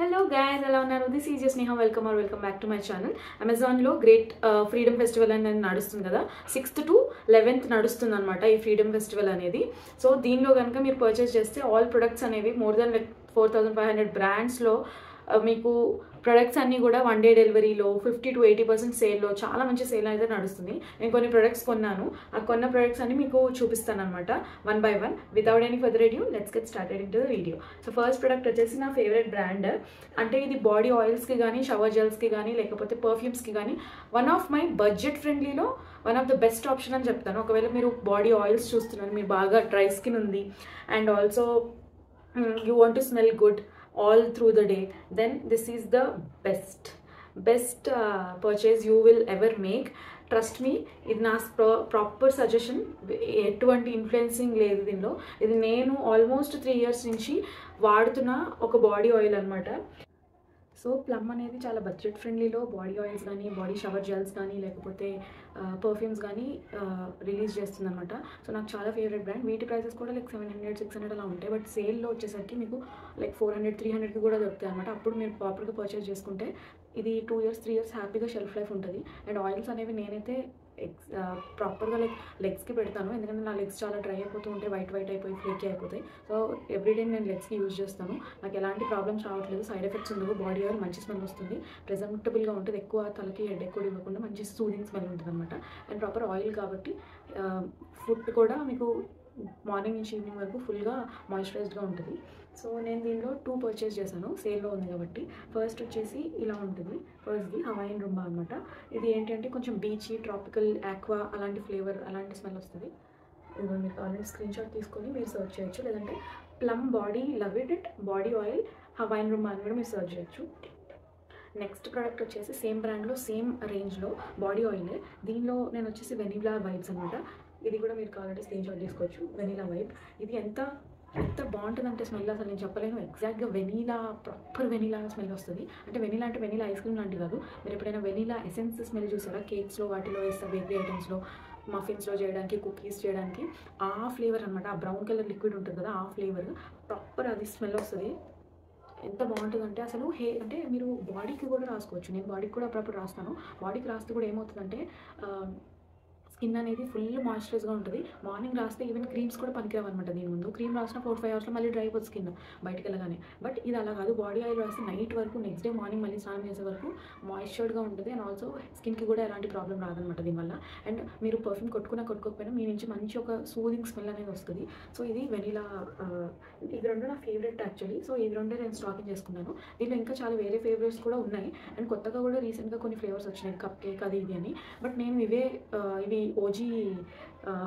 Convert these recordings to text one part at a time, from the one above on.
Hello guys, ఎలా ఉన్నారు? This is Sneha. Welcome back to my channel. Amazon లో great freedom festival అనేది నడుస్తుంది కదా, 6th to 11th నడుస్తుంది అనమాట ఈ ఫ్రీడమ్ ఫెస్టివల్ అనేది. సో దీనిలో కనుక మీరు పర్చేస్ చేస్తే ఆల్ ప్రొడక్ట్స్ అనేవి మోర్ దెన్ 4500 బ్రాండ్స్లో మీకు ప్రొడక్ట్స్ అన్నీ కూడా 1 day డెలివరీలో 50 to 80% సేల్లో చాలా మంచి సేల్ అయితే నడుస్తుంది. నేను కొన్ని ప్రొడక్ట్స్ కొన్నాను, ఆ కొన్న ప్రొడక్ట్స్ అన్ని మీకు చూపిస్తాను అనమాట one by one. Without any further adieu let's get started into the video. So first product వచ్చేసి నా ఫేవరెట్ బ్రాండ్, అంటే ఇది బాడీ ఆయిల్స్కి కానీ షవర్ జెల్స్కి కానీ లేకపోతే పర్ఫ్యూమ్స్కి కానీ వన్ ఆఫ్ మై బడ్జెట్ ఫ్రెండ్లీలో one of the best option అని చెప్తాను. ఒకవేళ మీరు బాడీ ఆయిల్స్ చూస్తున్నారు, మీరు బాగా డ్రై స్కిన్ ఉంది and also you want to smell good all through the day, then this is the best purchase you will ever make. Trust me, ఇది నా ప్రాపర్ సజెషన్, ఎటువంటి ఇన్ఫ్లుయెన్సింగ్ లేదు దీనిలో. ఇది నేను ఆల్మోస్ట్ 3 years నుంచి వాడుతున్న ఒక బాడీ ఆయిల్ అనమాట. సో ప్లమ్ అనేది చాలా బడ్జెట్ ఫ్రెండ్లీలో బాడీ ఆయిల్స్ కానీ బాడీ షవర్ జెల్స్ కానీ లేకపోతే పర్ఫ్యూమ్స్ కానీ రిలీజ్ చేస్తుంది అనమాట. సో నాకు చాలా ఫేవరెట్ బ్రాండ్. వీటి ప్రైసెస్ కూడా లైక్ 700-600 అలా ఉంటాయి, బట్ సేల్లో వచ్చేసరికి మీకు లైక్ 400-300కి కూడా దొరుకుతాయి అనమాట. అప్పుడు మీరు ప్రాపర్గా పర్చేస్ చేసుకుంటే ఇది 2 years 3 years హ్యాపీగా షెల్ఫ్ లైఫ్ ఉంటుంది. అండ్ ఆయిల్స్ అనేవి నేనైతే ప్రాపర్గా లెగ్స్కి పెడతాను, ఎందుకంటే నా లెగ్స్ చాలా డ్రై అయిపోతూ ఉంటాయి, వైట్ అయిపోయి ఫ్లేకీ అయిపోతాయి. సో ఎవ్రీడే నేను లెగ్స్కి యూజ్ చేస్తాను. నాకు ఎలాంటి ప్రాబ్లమ్స్ రావట్లేదు, సైడ్ ఎఫెక్ట్స్ ఉండవు. బాడీ ఆయిల్ మంచి స్మెల్ వస్తుంది, ప్రెజెంటబుల్గా ఉంటుంది, ఎక్కువ తలకి హెడేక్ కూడా ఇవ్వకుండా మంచి సూదింగ్ స్మెల్ ఉంటుంది అనమాట. అండ్ ప్రాపర్ ఆయిల్ కాబట్టి ఫుడ్ కూడా మీకు మార్నింగ్ నుంచి ఈవినింగ్ వరకు ఫుల్గా మాయిశ్చరైజ్డ్గా ఉంటుంది. సో నేను దీనిలో 2 పర్చేస్ చేశాను, సేల్లో ఉంది కాబట్టి. ఫస్ట్ వచ్చేసి ఇలా ఉంటుంది, ఫస్ట్ది హవాయిన్ రుంబా అనమాట. ఇది ఏంటంటే కొంచెం బీచీ, ట్రాపికల్, ఆక్వా అలాంటి ఫ్లేవర్, అలాంటి స్మెల్ వస్తుంది. ఇది మీకు ఆల్రెడీ స్క్రీన్ షాట్ తీసుకొని మీరు సర్చ్ చేయొచ్చు, లేదంటే plum body love it body oil Hawaiian rumba అని కూడా మీరు సర్చ్ చేయొచ్చు. నెక్స్ట్ ప్రోడక్ట్ వచ్చేసి సేమ్ బ్రాండ్లో సేమ్ రేంజ్లో బాడీ ఆయిల్. దీనిలో నేను వచ్చేసి వెనిలా వైబ్స్ అనమాట. ఇది కూడా మీరు కావాలంటే స్క్రీన్ షాట్ తీసుకోవచ్చు, వెనిలా వైబ్. ఇది ఎంత బాగుంటుందంటే స్మెల్ అసలు నేను చెప్పలేను. ఎగ్జాక్ట్గా వెనీలా, ప్రాపర్ వెనీలా స్మెల్ వస్తుంది. అంటే వెనీలా అంటే వెనీలా ఐస్ క్రీమ్ లాంటి కాదు. మీరు ఎప్పుడైనా వెనీలా ఎసెన్స్ స్మెల్ చూసారా? కేక్స్లో వాటిలో వేస్తారు, బేకరీ ఐటమ్స్లో, మఫిన్స్లో చేయడానికి, కుకీస్ చేయడానికి, ఆ ఫ్లేవర్ అనమాట. ఆ బ్రౌన్ కలర్ లిక్విడ్ ఉంటుంది కదా, ఆ ఫ్లేవర్ ప్రాపర్ అది స్మెల్ వస్తుంది. ఎంత బాగుంటుందంటే అసలు అంటే మీరు బాడీకి కూడా రాసుకోవచ్చు. నేను బాడీకి కూడా అప్పుడప్పుడు రాస్తాను. బాడీకి రాస్తే కూడా ఏమవుతుందంటే స్కిన్ అనేది ఫుల్ మాయిశ్చరైజ్గా ఉంటుంది. మార్నింగ్ రాస్తే ఈవెన్ క్రీమ్స్ కూడా పనికిరావు అనమాట. దీని ముందు క్రీమ్ రాసిన 4-5 hours మళ్ళీ డ్రై అయిపోతుంది స్కిన్ బయటకు వెళ్ళగానే. బట్ ఇది అలా కాదు, బాడీ ఆయిల్ రాస్తే నైట్ వరకు, నెక్స్ట్ డే మార్నింగ్ మళ్ళీ స్నానం చేసే వరకు మాయిశ్చర్డ్గా ఉంటుంది. అండ్ ఆల్సో స్కిన్కి కూడా ఎలాంటి ప్రాబ్లం రాదనమాట దీనివల్ల. అండ్ మీరు పర్ఫ్యూమ్ కొట్టుకోకపోయినా మీ నుంచి మంచి ఒక సూదింగ్ స్మెల్ అనేది వస్తుంది. సో ఇది వెనీలా, ఇది రెండు నా ఫేవరెట్ యాక్చువల్లీ. సో ఇది రెండే నేను స్టాకింగ్ చేసుకున్నాను. దీనిలో ఇంకా చాలా వేరే ఫేవరెట్స్ కూడా ఉన్నాయి, అండ్ కొత్తగా కూడా రీసెంట్గా కొన్ని ఫ్లేవర్స్ వచ్చినాయి, కప్ కేక్ అది ఇది అని. బట్ నేను ఇవి ఓజీ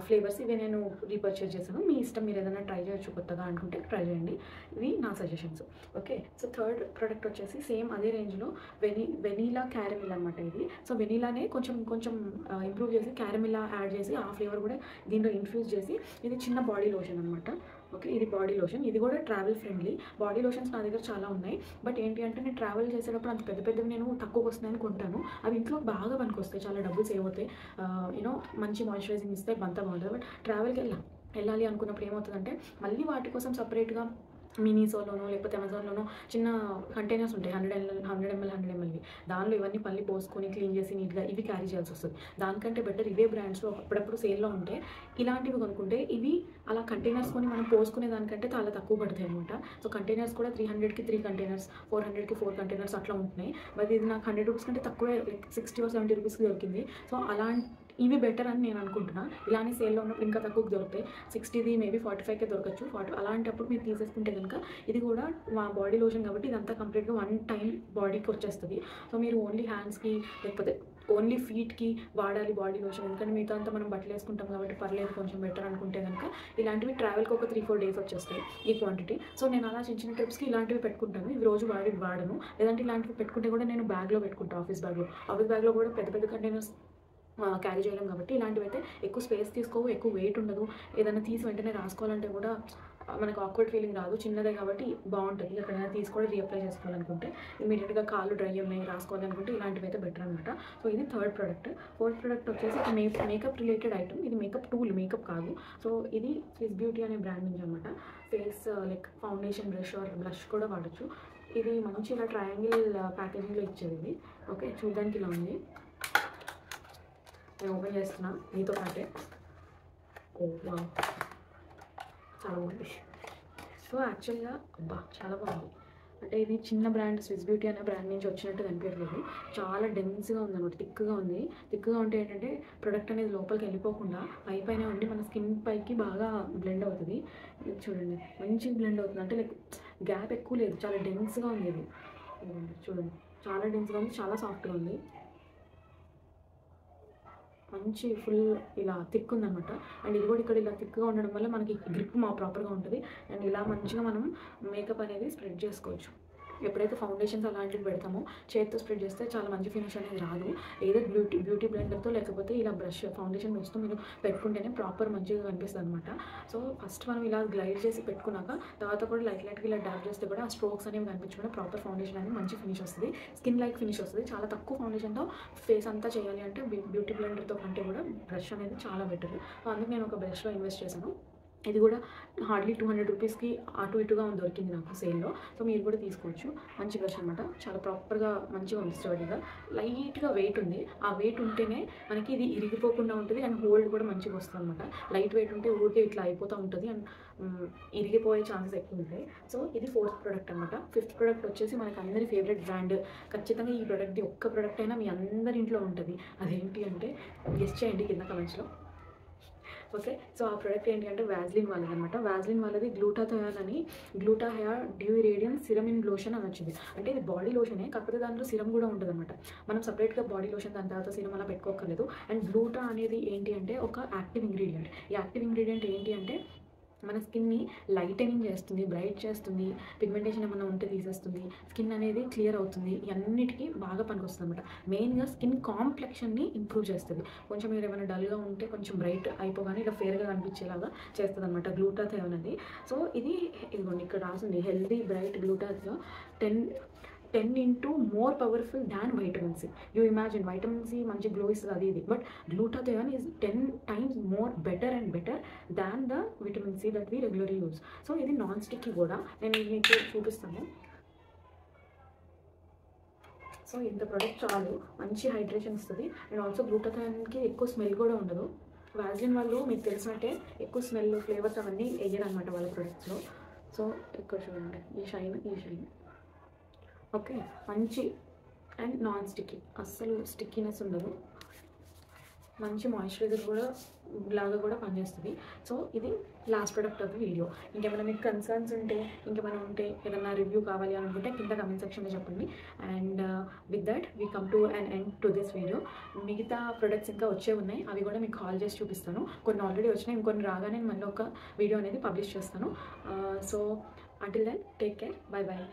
ఫ్లేవర్స్, ఇవి నేను రీపర్చేజ్ చేశాను. మీ ఇష్టం, మీరు ఏదైనా ట్రై చేయొచ్చు కొత్తగా అనుకుంటే ట్రై చేయండి. ఇవి నా suggestions. Okay, so third product వచ్చేసి సేమ్ అదే రేంజ్లో వెనీలా క్యారమిల్ అనమాట. ఇది సో వెనీలానే కొంచెం ఇంప్రూవ్ చేసి క్యారమిల్లా యాడ్ చేసి ఆ ఫ్లేవర్ కూడా దీంట్లో ఇన్ఫ్యూజ్ చేసి, ఇది చిన్న బాడీ లోషన్ అనమాట. ఓకే, ఇది బాడీ లోషన్. ఇది కూడా ట్రావెల్ ఫ్రెండ్లీ. బాడీ లోషన్స్ నా దగ్గర చాలా ఉన్నాయి, బట్ ఏంటి అంటే నేను ట్రావెల్ చేసేటప్పుడు అంత పెద్దవి నేను తక్కువకి వస్తున్నాయని కొంటాను. అవి ఇంట్లో బాగా పనికొస్తాయి, చాలా డబ్బులు సేవ్ అవుతాయి, యూనో మంచి మాయిశ్చరైజింగ్ ఇస్తాయి, అంతా బాగుంటుంది. బట్ ట్రావెల్కి వెళ్ళాలి అనుకున్నప్పుడు ఏమవుతుందంటే మళ్ళీ వాటి కోసం సపరేట్గా మినీసోలోనో లేకపోతే అమెజాన్లోనో చిన్న కంటైనర్స్ ఉంటాయి, 100 ml. దానిలో ఇవన్నీ మళ్ళీ పోసుకొని క్లీన్ చేసి నీట్గా ఇవి క్యారీ చేయాల్సి వస్తుంది. దానికంటే బెటర్ ఇవే బ్రాండ్స్లో అప్పుడప్పుడు సేల్లో ఉంటే ఇలాంటివి కొనుక్కుంటే, ఇవి అలా కంటైనర్స్ కొని మనం పోసుకునే దానికంటే చాలా తక్కువ పడతాయి అనమాట. సో కంటైనర్స్ కూడా 300కి 3 కంటైనర్స్, 400కి 4 కంటైనర్స్ అట్లా ఉంటున్నాయి. బట్ ఇది నాకు 100 రూపీస్ కంటే తక్కువే, లైక్ 60 or 70 రూపీస్కి దొరికింది. సో ఇవి బెటర్ అని నేను అనుకుంటున్నా. ఇలానే సేల్లో ఉన్నప్పుడు ఇంకా తక్కువకి దొరుకుతాయి. 60ది మేబీ 45కే దొరకచ్చు. అలాంటప్పుడు మీరు తీసేసుకుంటే కనుక ఇది కూడా మా బాడీ లోషన్ కాబట్టి ఇదంతా కంప్లీట్గా 1 time బాడీకి వచ్చేస్తుంది. సో మీరు ఓన్లీ హ్యాండ్స్కి లేకపోతే ఓన్లీ ఫీట్కి వాడాలి బాడీ లోషన్, ఎందుకంటే మిగతా అంతా మనం బట్టలు వేసుకుంటాం కాబట్టి పర్లేదు కొంచెం బెటర్ అనుకుంటే కనుక ఇలాంటివి ట్రావెల్కి ఒక 3-4 days వచ్చేస్తాయి ఈ క్వాంటిటీ. సో నేను అలా చిన్న ట్రిప్స్కి ఇలాంటివి పెట్టుకుంటాను. ఇవి రోజు వాడను, లేదంటే ఇలాంటివి పెట్టుకుంటే కూడా నేను బ్యాగ్లో పెట్టుకుంటాను. ఆఫీస్ బ్యాగ్లో కూడా పెద్ద కంటైనర్స్ క్యారీ చేయలేం కాబట్టి ఇలాంటివి అయితే ఎక్కువ స్పేస్ తీసుకోవు, ఎక్కువ వెయిట్ ఉండదు. ఏదైనా తీసి వెంటనే రాసుకోవాలంటే కూడా మనకు ఆక్వర్డ్ ఫీలింగ్ రాదు, చిన్నదే కాబట్టి బాగుంటుంది. ఎక్కడైనా తీసుకొని రీఅప్లై చేసుకోవాలనుకుంటే, ఇమీడియట్గా కాళ్ళు డ్రై ఉన్నాయి రాసుకోవాలనుకుంటే ఇలాంటివి అయితే బెటర్ అనమాట. సో ఇది థర్డ్ ప్రోడక్ట్. ఫోర్త్ ప్రోడక్ట్ వచ్చేసి మేకప్ రిలేటెడ్ ఐటమ్. ఇది మేకప్ టూల్, మేకప్ కాదు. సో ఇది స్విస్ బ్యూటీ అనే బ్రాండ్ నుంచి అనమాట. Face like foundation, brush or blush కూడా వాడచ్చు. ఇది మంచి ఇలా ట్రయాంగిల్ ప్యాకేజింగ్లో ఇచ్చేది ఇది. ఓకే, చూడడానికి ఇలా ఉంది. నేను ఓపెన్ చేస్తున్నా మీతో పాటే. ఓ వావ్, చాలా బాగుంది. సో యాక్చువల్గా అబ్బా చాలా బాగుంది. అంటే ఇది చిన్న బ్రాండ్, స్విస్ బ్యూటీ అనే బ్రాండ్ నుంచి వచ్చినట్టు కనిపించలేదు. చాలా డెన్స్గా ఉందన్నమాట, థిక్గా ఉంది. థిక్గా ఉంటే ఏంటంటే ప్రొడక్ట్ అనేది లోపలికి వెళ్ళిపోకుండా పైన ఉండి మన స్కిన్ పైకి బాగా బ్లెండ్ అవుతుంది. చూడండి మంచి బ్లెండ్ అవుతుంది, అంటే లైక్ గ్యాప్ ఎక్కువ లేదు, చాలా డెన్స్గా ఉంది ఇది. చూడండి చాలా డెన్స్గా ఉంది, చాలా సాఫ్ట్గా ఉంది, మంచి ఫుల్ ఇలా థిక్ ఉందన్నమాట. అండ్ ఇది కూడా ఇక్కడ ఇలా థిక్గా ఉండడం వల్ల మనకి గ్రిప్ ప్రాపర్గా ఉంటుంది. అండ్ ఇలా మంచిగా మనం మేకప్ అనేది స్ప్రెడ్ చేసుకోవచ్చు. ఎప్పుడైతే ఫౌండేషన్స్ అలాంటివి పెడతామో చేతితో స్ప్రెడ్ చేస్తే చాలా మంచి ఫినిష్ అనేది రాదు. ఏదో బ్యూటీ బ్లెండర్తో లేకపోతే ఇలా బ్రష్ ఫౌండేషన్ బ్రష్తో మీరు పెట్టుకుంటేనే ప్రాపర్ మంచిగా కనిపిస్తుంది అనమాట. సో ఫస్ట్ మనం ఇలా గ్లైడ్ చేసి పెట్టుకున్నాక తర్వాత కూడా లైట్గా ఇలా డాప్ చేస్తే కూడా ఆ స్ట్రోక్స్ అనేవి కనిపించకుండా ప్రాపర్ ఫౌండేషన్ అనేది మంచి ఫినిష్ వస్తుంది, స్కిన్ లైక్ ఫినిష్ వస్తుంది. చాలా తక్కువ ఫౌండేషన్తో ఫేస్ అంతా చేయాలి అంటే బ్యూటీ బ్లెండర్తో కంటే కూడా బ్రష్ అనేది చాలా బెటర్. సో అందుకు నేను ఒక బ్రష్లో ఇన్వెస్ట్ చేశాను. ఇది కూడా హార్డ్లీ 200 రూపీస్కి అటు ఇటుగా దొరికింది నాకు సేల్లో. సో మీరు కూడా తీసుకోవచ్చు. మంచి బ్రష్ అనమాట, చాలా ప్రాపర్గా మంచిగా ఉంది, స్టడీగా, లైట్గా వెయిట్ ఉంది. ఆ వెయిట్ ఉంటేనే మనకి ఇది ఇరిగిపోకుండా ఉంటుంది అండ్ హోల్డ్ కూడా మంచిగా వస్తుంది అనమాట. లైట్ వెయిట్ ఉంటే ఊరికే ఇట్లా అయిపోతూ ఉంటుంది అండ్ ఇరిగిపోయే ఛాన్సెస్ ఎక్కువ ఉంటాయి. సో ఇది ఫోర్త్ ప్రోడక్ట్ అనమాట. ఫిఫ్త్ ప్రోడక్ట్ వచ్చేసి మనకి అందరి ఫేవరెట్ బ్రాండ్. ఖచ్చితంగా ఈ ప్రోడక్ట్ది ఒక్క ప్రోడక్ట్ అయినా మీ అందరి ఇంట్లో ఉంటుంది. అదేంటి అంటే గెస్ చేయండి కింద కమెంట్స్లో. ఓకే, సో ఆ ప్రోడక్ట్ ఏంటి అంటే వ్యాజ్లిన్ వాళ్ళది అనమాట. వ్యాజ్లిన్ వాళ్ళది గ్లూటాథయోన్ అని, gluta hair dew radiance serum in lotion అని వచ్చింది. అంటే ఇది బాడీ లోషనే, కాకపోతే దాంట్లో సిరమ్ కూడా ఉంటుంది అనమాట. మనం సపరేట్గా బాడీ లోషన్ దాని తర్వాత సిరమ్ అలా పెట్టుకోకర్లేదు. అండ్ గ్లూటా అనేది ఏంటి అంటే ఒక యాక్టివ్ ఇంగ్రీడియంట్. ఈ యాక్టివ్ ఇంగ్రీడియంట్ ఏంటి అంటే మన స్కిన్ని లైటనింగ్ చేస్తుంది, బ్రైట్ చేస్తుంది, పిగ్మెంటేషన్ ఏమైనా ఉంటే తీసేస్తుంది, స్కిన్ అనేది క్లియర్ అవుతుంది, ఇవన్నిటికీ బాగా పనికొస్తుంది అనమాట. మెయిన్గా స్కిన్ కాంప్లెక్షన్ని ఇంప్రూవ్ చేస్తుంది. కొంచెం మీరు ఏమైనా డల్గా ఉంటే కొంచెం బ్రైట్ అయిపోగానే ఇలా ఫేర్గా కనిపించేలాగా చేస్తుంది అనమాట గ్లూటాథయోన్ అనేది. సో ఇదిగోండి ఇక్కడ రాసింది, healthy bright glutathione 10 into more powerful than vitamin C. You imagine vitamin C manchi glow istundi adi idi, but glutathione is 10 times more better and better than the vitamin C that we regularly use. So idi non sticky kuda nenu meeku chupistanu. So ఇంత product చాలు, మంచి hydration ఇస్తుంది. And also గ్లూటాథయోన్కి ఎక్కువ smell కూడా ఉండదు. Vaseline వాళ్ళు మీకు తెలిసినట్టే ఎక్కువ స్మెల్ ఫ్లేవర్స్ అవన్నీ వేయరు అనమాట వాళ్ళ ప్రొడక్ట్స్లో. సో ఇక్కడ చూడండి ఈ షైన్ ఓకే, మంచి అండ్ నాన్ స్టిక్కీ, అస్సలు స్టిక్కీనెస్ ఉండదు, మంచి మాయిశ్చరైజర్ కూడా లాగా కూడా పనిచేస్తుంది. సో ఇది last product of the video. ఇంకేమైనా మీకు కన్సర్న్స్ ఉంటే, ఇంకేమైనా ఉంటే, ఏదైనా రివ్యూ కావాలి అనుకుంటే కింద కమెంట్ సెక్షన్లో చెప్పండి. And with that we come to and end to this video. మిగతా ప్రొడక్ట్స్ ఇంకా వచ్చే ఉన్నాయి, అవి కూడా మీకు కాల్ చేసి చూపిస్తాను. కొన్ని ఆల్రెడీ వచ్చినాయి, ఇంకొన్ని రాగానే మళ్ళీ ఒక వీడియో అనేది పబ్లిష్ చేస్తాను. So until then, take care, bye bye.